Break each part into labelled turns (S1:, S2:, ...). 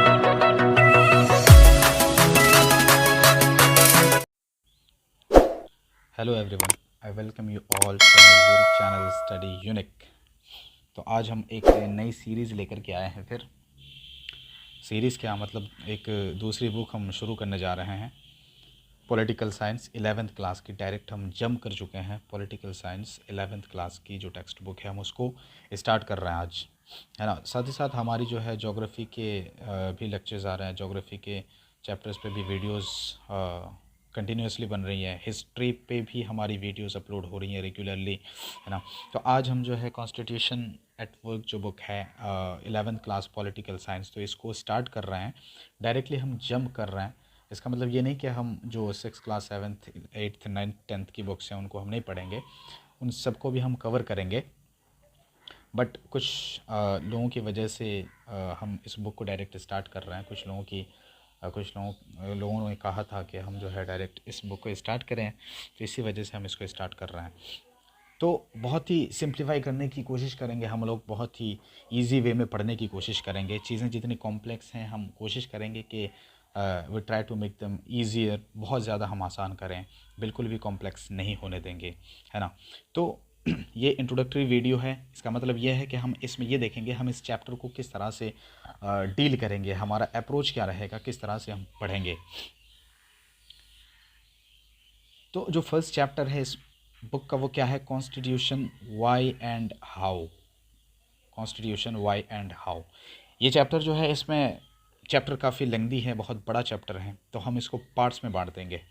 S1: Hello everyone, I welcome you all to my YouTube channel study unique. तो आज हम एक नई सीरीज़ लेकर के आए हैं। फिर सीरीज़ क्या मतलब, एक दूसरी बुक हम शुरू करने जा रहे हैं। पॉलिटिकल साइंस 11th क्लास की डायरेक्ट हम जंप कर चुके हैं। पॉलिटिकल साइंस 11th क्लास की जो टेक्स्ट बुक है हम उसको स्टार्ट कर रहे हैं आज, है ना। साथ ही साथ हमारी जो है ज्योग्राफी के भी लेक्चर्स आ रहे हैं। ज्योग्राफी के चैप्टर्स पे भी वीडियोस कंटिन्यूसली बन रही है। हिस्ट्री पे भी हमारी वीडियोस अपलोड हो रही हैं रेगुलरली, है ना। तो आज हम जो है कॉन्स्टिट्यूशन एट वर्क जो बुक है 11th क्लास पॉलिटिकल साइंस, तो इसको स्टार्ट कर रहे हैं। डायरेक्टली हम जंप कर रहे हैं। इसका मतलब ये नहीं कि हम जो 6th class 7th 8th 9th 10th की बुक्स हैं उनको हम नहीं पढ़ेंगे, उन सबको भी हम कवर करेंगे। बट कुछ लोगों की वजह से हम इस बुक को डायरेक्ट स्टार्ट कर रहे हैं। कुछ लोगों ने कहा था कि हम जो है डायरेक्ट इस बुक को स्टार्ट करें, तो इसी वजह से हम इसको स्टार्ट कर रहे हैं। तो बहुत ही सिंप्लीफाई करने की कोशिश करेंगे हम लोग, बहुत ही इजी वे में पढ़ने की कोशिश करेंगे। चीज़ें जितनी कॉम्प्लेक्स हैं हम कोशिश करेंगे कि we try to make them easier, बहुत ज़्यादा हम आसान करें, बिल्कुल भी कॉम्प्लेक्स नहीं होने देंगे, है ना। तो ये इंट्रोडक्टरी वीडियो है। इसका मतलब ये है कि हम इसमें ये देखेंगे हम इस चैप्टर को किस तरह से डील करेंगे, हमारा अप्रोच क्या रहेगा, किस तरह से हम पढ़ेंगे। तो जो फर्स्ट चैप्टर है इस बुक का वो क्या है, constitution why and how. Constitution why and how, ये चैप्टर जो है, इसमें चैप्टर काफ़ी लेंदी है, बहुत बड़ा चैप्टर है। तो हम इसको पार्ट्स में बांट देंगे,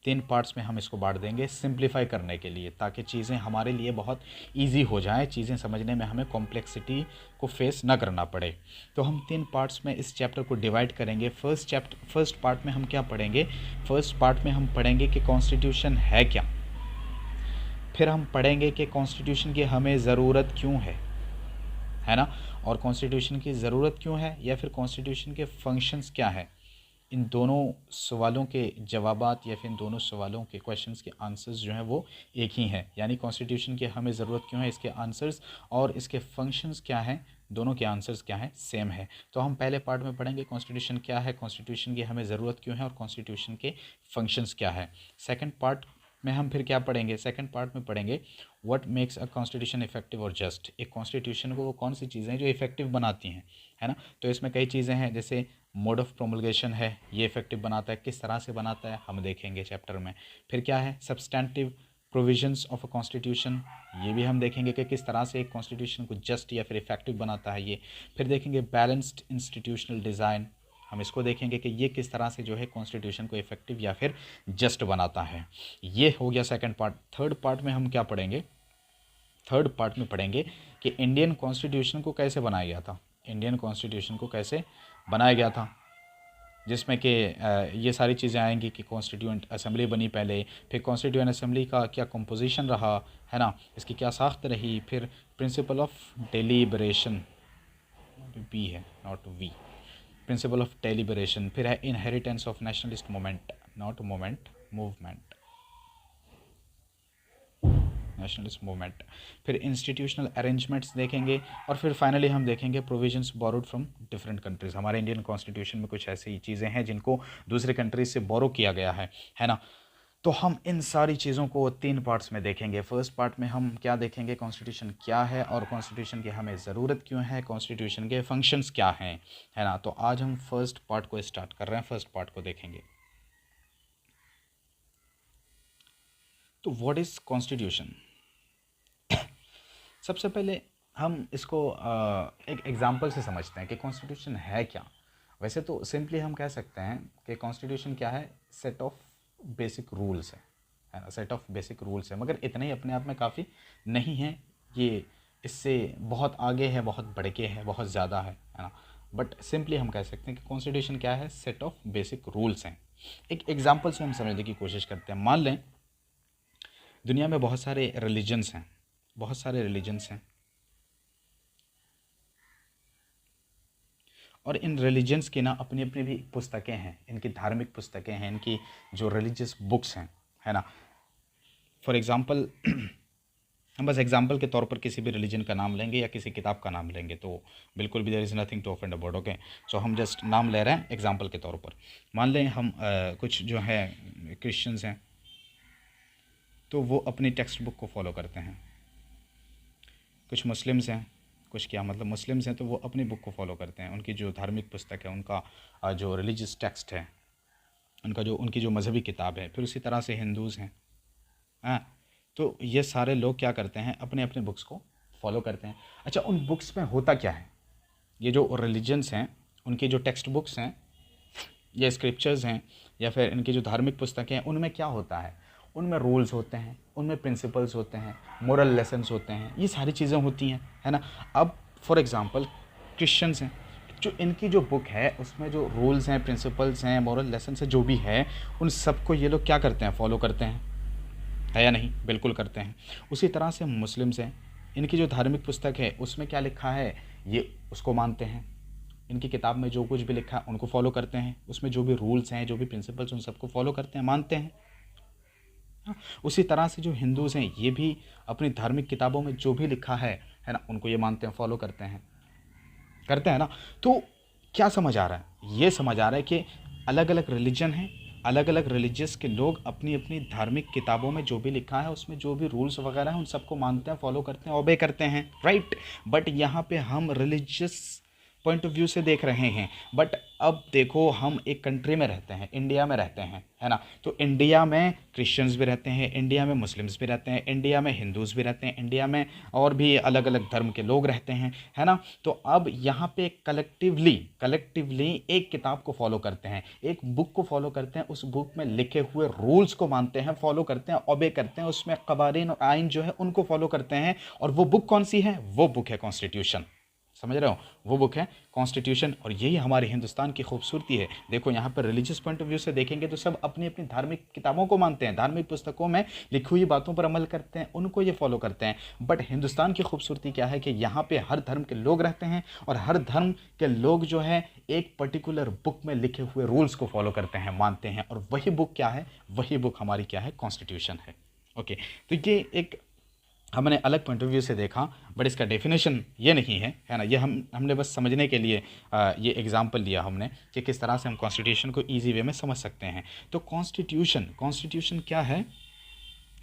S1: 3 पार्ट्स में हम इसको बांट देंगे सिंप्लीफाई करने के लिए, ताकि चीज़ें हमारे लिए बहुत इजी हो जाएं, चीज़ें समझने में हमें कॉम्प्लेक्सिटी को फेस ना करना पड़े। तो हम 3 पार्ट्स में इस चैप्टर को डिवाइड करेंगे। फर्स्ट पार्ट में हम क्या पढ़ेंगे, फर्स्ट पार्ट में हम पढ़ेंगे कि कॉन्स्टिट्यूशन है क्या। फिर हम पढ़ेंगे कि कॉन्स्टिट्यूशन की हमें ज़रूरत क्यों है ना। और कॉन्स्टिट्यूशन की ज़रूरत क्यों है, या फिर कॉन्स्टिट्यूशन के फंक्शंस क्या है। इन दोनों सवालों के जवाबात या फिर इन दोनों सवालों के क्वेश्चंस के आंसर्स जो हैं वो एक ही हैं। यानी कॉन्स्टिट्यूशन की हमें ज़रूरत क्यों है, इसके आंसर्स और इसके फंक्शंस क्या हैं, दोनों के आंसर्स क्या हैं, सेम है। तो हम पहले पार्ट में पढ़ेंगे कॉन्स्टिट्यूशन क्या है, कॉन्स्टिट्यूशन की हमें ज़रूरत क्यों है, और कॉन्स्टिट्यूशन के फंक्शंस क्या है। सेकेंड पार्ट में हम फिर क्या पढ़ेंगे, सेकंड पार्ट में पढ़ेंगे what makes a constitution effective और जस्ट। एक कॉन्स्टिट्यूशन को वो कौन सी चीज़ें हैं जो इफेक्टिव बनाती हैं, है ना। तो इसमें कई चीज़ें हैं, जैसे मोड ऑफ प्रोमulgation है, ये इफेक्टिव बनाता है, किस तरह से बनाता है हम देखेंगे चैप्टर में। फिर क्या है substantive provisions of a constitution, ये भी हम देखेंगे कि किस तरह से एक कॉन्स्टिट्यूशन को जस्ट या फिर इफेक्टिव बनाता है ये। फिर देखेंगे बैलेंस्ड इंस्टीट्यूशनल डिज़ाइन, हम इसको देखेंगे कि ये किस तरह से जो है कॉन्स्टिट्यूशन को इफेक्टिव या फिर जस्ट बनाता है। ये हो गया सेकंड पार्ट। थर्ड पार्ट में हम क्या पढ़ेंगे, थर्ड पार्ट में पढ़ेंगे कि इंडियन कॉन्स्टिट्यूशन को कैसे बनाया गया था, इंडियन कॉन्स्टिट्यूशन को कैसे बनाया गया था, जिसमें कि ये सारी चीज़ें आएंगी कि कॉन्स्टिट्यूएंट असेंबली बनी पहले, फिर कॉन्स्टिट्यूएंट असेंबली का क्या कंपोजिशन रहा, है ना, इसकी क्या साख्त रही। फिर प्रिंसिपल ऑफ डेलीबरेशन, बी है not V, principle of deliberation. फिर है inheritance of nationalist moment, not moment, movement, nationalist movement. फिर इंस्टीट्यूशनल अरेंजमेंट्स देखेंगे, और फिर फाइनली हम देखेंगे provisions borrowed from different countries. हमारे इंडियन कॉन्स्टिट्यूशन में कुछ ऐसी चीज़ें हैं जिनको दूसरे कंट्रीज से बोरो किया गया है ना। तो हम इन सारी चीज़ों को 3 पार्ट्स में देखेंगे। फर्स्ट पार्ट में हम क्या देखेंगे, कॉन्स्टिट्यूशन क्या है और कॉन्स्टिट्यूशन की हमें ज़रूरत क्यों है, कॉन्स्टिट्यूशन के फंक्शंस क्या हैं, है ना। तो आज हम फर्स्ट पार्ट को स्टार्ट कर रहे हैं, फर्स्ट पार्ट को देखेंगे। तो व्हाट इज़ कॉन्स्टिट्यूशन। सबसे पहले हम इसको एक एग्जांपल से समझते हैं कि कॉन्स्टिट्यूशन है क्या। वैसे तो सिंपली हम कह सकते हैं कि कॉन्स्टिट्यूशन क्या है, सेट ऑफ बेसिक रूल्स है ना, सेट ऑफ बेसिक रूल्स है। मगर इतने ही अपने आप में काफ़ी नहीं है, ये इससे बहुत आगे है, बहुत बढ़ के है, बहुत ज़्यादा है ना। बट सिंपली हम कह सकते हैं कि कॉन्स्टिट्यूशन क्या है, सेट ऑफ बेसिक रूल्स हैं। एक एग्जांपल से हम समझने की कोशिश करते हैं। मान लें दुनिया में बहुत सारे रिलीजन्स हैं, बहुत सारे रिलीजन्स हैं, और इन रिलीजन्स की ना अपनी अपनी भी पुस्तकें हैं, इनकी धार्मिक पुस्तकें हैं, इनकी जो रिलीजियस बुक्स हैं, है ना। फॉर एग्ज़ाम्पल हम बस एग्जाम्पल के तौर पर किसी भी रिलीजन का नाम लेंगे या किसी किताब का नाम लेंगे, तो बिल्कुल भी there is nothing to offend about, okay. So हम जस्ट नाम ले रहे हैं एग्जाम्पल के तौर पर। मान लें हम कुछ जो है क्रिश्चियंस हैं, तो वो अपनी टेक्स्ट बुक को फॉलो करते हैं। कुछ मुस्लिम्स हैं, कुछ क्या मतलब मुस्लिम्स हैं तो वो अपनी बुक को फॉलो करते हैं, उनकी जो धार्मिक पुस्तक है, उनका जो रिलीजियस टेक्स्ट है, उनकी जो मज़हबी किताब है। फिर उसी तरह से हिंदूज़ हैं, हाँ। तो ये सारे लोग क्या करते हैं, अपने अपने बुक्स को फॉलो करते हैं। अच्छा, उन बुक्स में होता क्या है? ये जो रिलीजन्स हैं, उनकी जो टेक्स्ट बुक्स हैं या स्क्रिप्चर्स हैं या फिर इनकी जो धार्मिक पुस्तकें हैं, उनमें क्या होता है? उनमें रूल्स होते हैं, उनमें प्रिंसिपल्स होते हैं, मोरल लेसन्स होते हैं, ये सारी चीज़ें होती हैं, है ना। अब फॉर एग्ज़ाम्पल क्रिश्चियंस हैं, जो इनकी जो बुक है उसमें जो रूल्स हैं, प्रिंसिपल्स हैं, मोरल लेसन्स हैं, जो भी है, उन सबको ये लोग क्या करते हैं, फॉलो करते हैं, है या नहीं? बिल्कुल करते हैं। उसी तरह से मुस्लिम्स हैं, इनकी जो धार्मिक पुस्तक है उसमें क्या लिखा है ये उसको मानते हैं। इनकी किताब में जो कुछ भी लिखा है उनको फॉलो करते हैं, उसमें जो भी रूल्स हैं, जो भी प्रिंसिपल्स, उन सबको फॉलो करते हैं, मानते हैं। हाँ, उसी तरह से जो हिंदूज़ हैं ये भी अपनी धार्मिक किताबों में जो भी लिखा है ना, उनको ये मानते हैं, फॉलो करते हैं ना। तो क्या समझ आ रहा है? ये समझ आ रहा है कि अलग अलग रिलीजन हैं, अलग अलग रिलीजियस के लोग अपनी अपनी धार्मिक किताबों में जो भी लिखा है, उसमें जो भी रूल्स वगैरह हैं, उन सबको मानते हैं, फॉलो करते हैं, ओबे करते हैं, राइट। बट यहाँ पे हम रिलीजियस पॉइंट ऑफ व्यू से देख रहे हैं। बट अब देखो, हम एक कंट्री में रहते हैं, इंडिया में रहते हैं, है ना। तो इंडिया में क्रिश्चियंस भी रहते हैं, इंडिया में मुस्लिम्स भी रहते हैं, इंडिया में हिंदूज़ भी रहते हैं, इंडिया में और भी अलग अलग धर्म के लोग रहते हैं, है ना। तो अब यहाँ पे कलेक्टिवली एक किताब को फॉलो करते हैं, एक बुक को फॉलो करते हैं, उस बुक में लिखे हुए रूल्स को मानते हैं, फॉलो करते हैं, ओबे करते हैं, उसमें कवानीन और आइन जो है उनको फॉलो करते हैं। और वो बुक कौन सी है? वो बुक है कॉन्स्टिट्यूशन। समझ रहे हो? वो बुक है कॉन्स्टिट्यूशन। और यही हमारे हिंदुस्तान की खूबसूरती है। देखो, यहाँ पर रिलीजियस पॉइंट ऑफ व्यू से देखेंगे तो सब अपनी अपनी धार्मिक किताबों को मानते हैं, धार्मिक पुस्तकों में लिखी हुई बातों पर अमल करते हैं, उनको ये फॉलो करते हैं। बट हिंदुस्तान की खूबसूरती क्या है कि यहाँ पे हर धर्म के लोग रहते हैं और हर धर्म के लोग जो है एक पर्टिकुलर बुक में लिखे हुए रूल्स को फॉलो करते हैं, मानते हैं। और वही बुक क्या है? वही बुक हमारी क्या है? कॉन्स्टिट्यूशन है। ओके, तो ये एक हमने अलग पॉइंट ऑफ व्यू से देखा, बट इसका डेफिनेशन ये नहीं है ना। ये हमने बस समझने के लिए ये एग्जांपल लिया हमने कि किस तरह से हम कॉन्स्टिट्यूशन को इजी वे में समझ सकते हैं। तो कॉन्स्टिट्यूशन क्या है?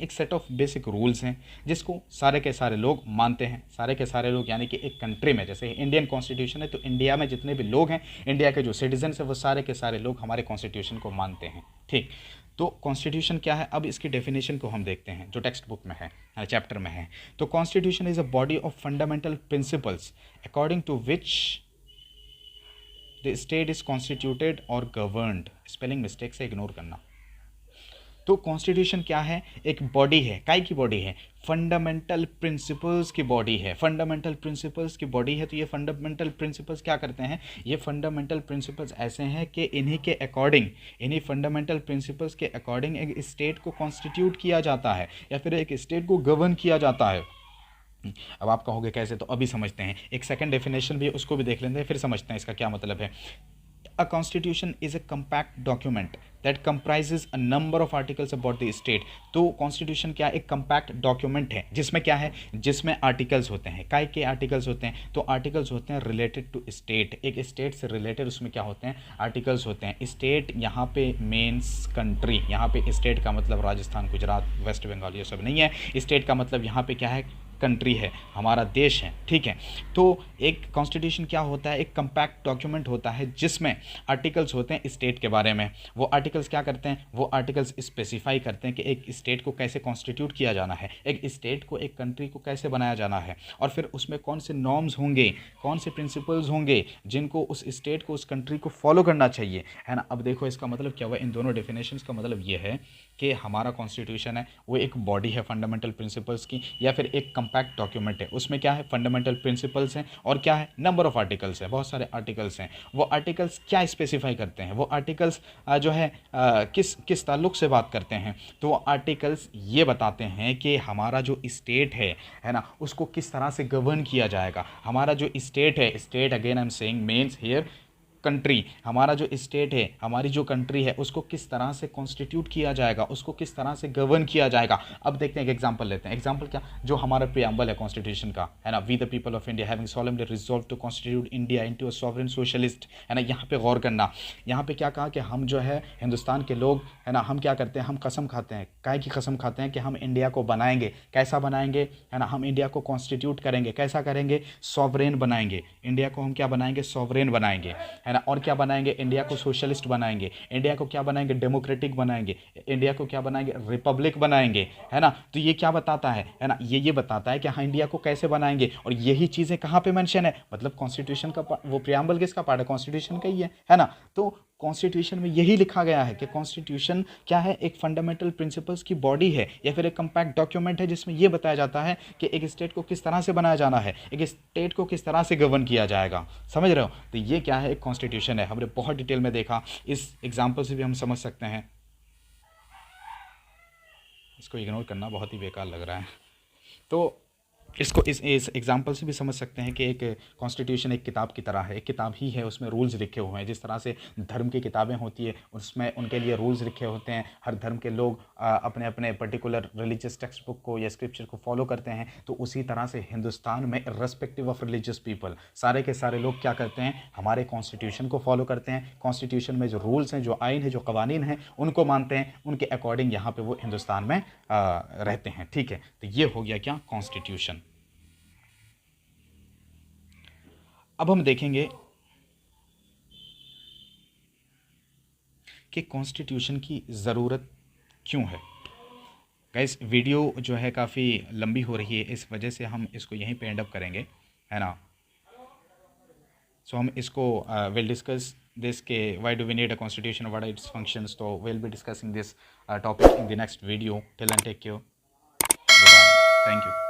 S1: एक सेट ऑफ बेसिक रूल्स हैं जिसको सारे के सारे लोग मानते हैं। सारे के सारे लोग यानी कि एक कंट्री में, जैसे इंडियन कॉन्स्टिट्यूशन है, तो इंडिया में जितने भी लोग हैं, इंडिया के जो सिटीजन्स हैं, वो सारे के सारे लोग हमारे कॉन्स्टिट्यूशन को मानते हैं, ठीक। तो कॉन्स्टिट्यूशन क्या है? अब इसकी डेफिनेशन को हम देखते हैं जो टेक्स्ट बुक में है, चैप्टर में है। तो constitution is a body of fundamental principles according to which the state is constituted और गवर्नड। स्पेलिंग मिस्टेक से इग्नोर करना। तो कॉन्स्टिट्यूशन क्या है? एक बॉडी है। काय की बॉडी है? फंडामेंटल प्रिंसिपल्स की बॉडी है। फंडामेंटल प्रिंसिपल्स की बॉडी है। तो ये फंडामेंटल प्रिंसिपल्स क्या करते हैं? ये फंडामेंटल प्रिंसिपल्स ऐसे हैं कि इन्हीं के अकॉर्डिंग, इन्हीं फंडामेंटल प्रिंसिपल्स के अकॉर्डिंग एक स्टेट को कॉन्स्टिट्यूट किया जाता है या फिर एक स्टेट को गवर्न किया जाता है। अब आप कहोगे कैसे, तो अभी समझते हैं। एक सेकंड डेफिनेशन भी, उसको भी देख लेते हैं, फिर समझते हैं इसका क्या मतलब है। A constitution is a compact document that comprises a number of articles about the state। तो कॉन्स्टिट्यूशन क्या? एक कंपैक्ट डॉक्यूमेंट है जिसमें क्या है? जिसमें आर्टिकल्स होते हैं। काय के आर्टिकल्स होते हैं? तो आर्टिकल्स होते हैं रिलेटेड टू स्टेट। एक स्टेट से रिलेटेड उसमें क्या होते हैं? आर्टिकल्स होते हैं। स्टेट यहाँ पे मेन्स कंट्री। यहाँ पे स्टेट का मतलब राजस्थान, गुजरात, वेस्ट बंगाल ये सब नहीं है। स्टेट का मतलब यहाँ पे क्या है? कंट्री है, हमारा देश है, ठीक है। तो एक कॉन्स्टिट्यूशन क्या होता है? एक कंपैक्ट डॉक्यूमेंट होता है जिसमें आर्टिकल्स होते हैं स्टेट के बारे में। वो आर्टिकल्स क्या करते हैं? वो आर्टिकल्स स्पेसिफाई करते हैं कि एक स्टेट को कैसे कॉन्स्टिट्यूट किया जाना है, एक स्टेट को, एक कंट्री को कैसे बनाया जाना है, और फिर उसमें कौन से नॉर्म्स होंगे, कौन से प्रिंसिपल्स होंगे जिनको उस स्टेट को, उस कंट्री को फॉलो करना चाहिए, है ना। अब देखो इसका मतलब क्या हुआ? इन दोनों डेफिनेशंस का मतलब ये है कि हमारा कॉन्स्टिट्यूशन है वो एक बॉडी है फंडामेंटल प्रिंसिपल्स की, या फिर एक कंपैक्ट डॉक्यूमेंट है। उसमें क्या है? फंडामेंटल प्रिंसिपल्स हैं और क्या है? नंबर ऑफ आर्टिकल्स है, बहुत सारे आर्टिकल्स हैं। वो आर्टिकल्स क्या स्पेसिफाई करते हैं? वो आर्टिकल्स जो है किस किस ताल्लुक से बात करते हैं? तो वो आर्टिकल्स ये बताते हैं कि हमारा जो स्टेट है ना, उसको किस तरह से गवर्न किया जाएगा। हमारा जो स्टेट है, state again I am saying means here country, हमारा जो स्टेट है, हमारी जो कंट्री है, उसको किस तरह से कॉन्स्टिट्यूट किया जाएगा, उसको किस तरह से गवर्न किया जाएगा। अब देखते हैं, एक एग्जांपल लेते हैं। एग्जांपल क्या, जो हमारा प्रियम्बल है कॉन्स्टिट्यूशन का, है ना, we the people of India having solemnly resolve to constitute India into a sovereign socialist, है ना। यहाँ पे गौर करना, यहाँ पे क्या कहा कि हम जो है हिंदुस्तान के लोग, है ना, हम क्या करते हैं, हम कसम खाते हैं, काय की कसम खाते हैं कि हम इंडिया को बनाएंगे। कैसा बनाएंगे, है ना, हम इंडिया को कॉन्स्टिट्यूट करेंगे। कैसा करेंगे, सॉवरेन बनाएंगे। इंडिया को हम क्या बनाएंगे, सॉवरेन बनाएंगे, है ना। और क्या बनाएंगे, इंडिया को सोशलिस्ट बनाएंगे। इंडिया को क्या बनाएंगे, डेमोक्रेटिक बनाएंगे। इंडिया को क्या बनाएंगे, रिपब्लिक बनाएंगे, है ना। तो ये क्या बताता है ना, ये बताता है कि हाँ इंडिया को कैसे बनाएंगे। और यही चीज़ें कहाँ पे मेंशन है, मतलब कॉन्स्टिट्यूशन का वो प्रियम्बल किसका पार्ट है, कॉन्स्टिट्यूशन का ही है ना। तो कॉन्स्टिट्यूशन में यही लिखा गया है कि कॉन्स्टिट्यूशन क्या है, एक फंडामेंटल प्रिंसिपल्स की बॉडी है, या फिर एक कंपैक्ट डॉक्यूमेंट है, जिसमें यह बताया जाता है कि एक स्टेट को किस तरह से बनाया जाना है, एक स्टेट को किस तरह से गवर्न किया जाएगा। समझ रहे हो, तो ये क्या है, एक कॉन्स्टिट्यूशन है। हमने बहुत डिटेल में देखा, इस एग्जाम्पल से भी हम समझ सकते हैं। इसको इग्नोर करना बहुत ही बेकार लग रहा है। तो इसको इस एग्जाम्पल से भी समझ सकते हैं कि एक कॉन्स्टिट्यूशन एक किताब की तरह है, एक किताब ही है, उसमें रूल्स लिखे हुए हैं। जिस तरह से धर्म की किताबें होती है, उसमें उनके लिए रूल्स लिखे होते हैं। हर धर्म के लोग अपने अपने पर्टिकुलर रिलीजियस टेक्स्ट बुक को या स्क्रिप्चर को फॉलो करते हैं। तो उसी तरह से हिंदुस्तान में रिस्पेक्टिव ऑफ रिलीजियस पीपल, सारे के सारे लोग क्या करते हैं, हमारे कॉन्स्टिट्यूशन को फॉलो करते हैं। कॉन्स्टिट्यूशन में जो रूल्स हैं, जो आइन है, जो कवानीन हैं, उनको मानते हैं। उनके अकॉर्डिंग यहाँ पे वो हिंदुस्तान में रहते हैं। ठीक है, तो ये हो गया क्या, कॉन्स्टिट्यूशन। अब हम देखेंगे कि कॉन्स्टिट्यूशन की ज़रूरत क्यों है। गाइस, वीडियो जो है काफ़ी लंबी हो रही है, इस वजह से हम इसको यहीं पे एंड अप करेंगे, है ना। सो हम इसको विल डिस्कस दिस के why do we need a constitution, what are its functions. तो will be discussing this topic in the next video. Till then take care, bye bye, thank you.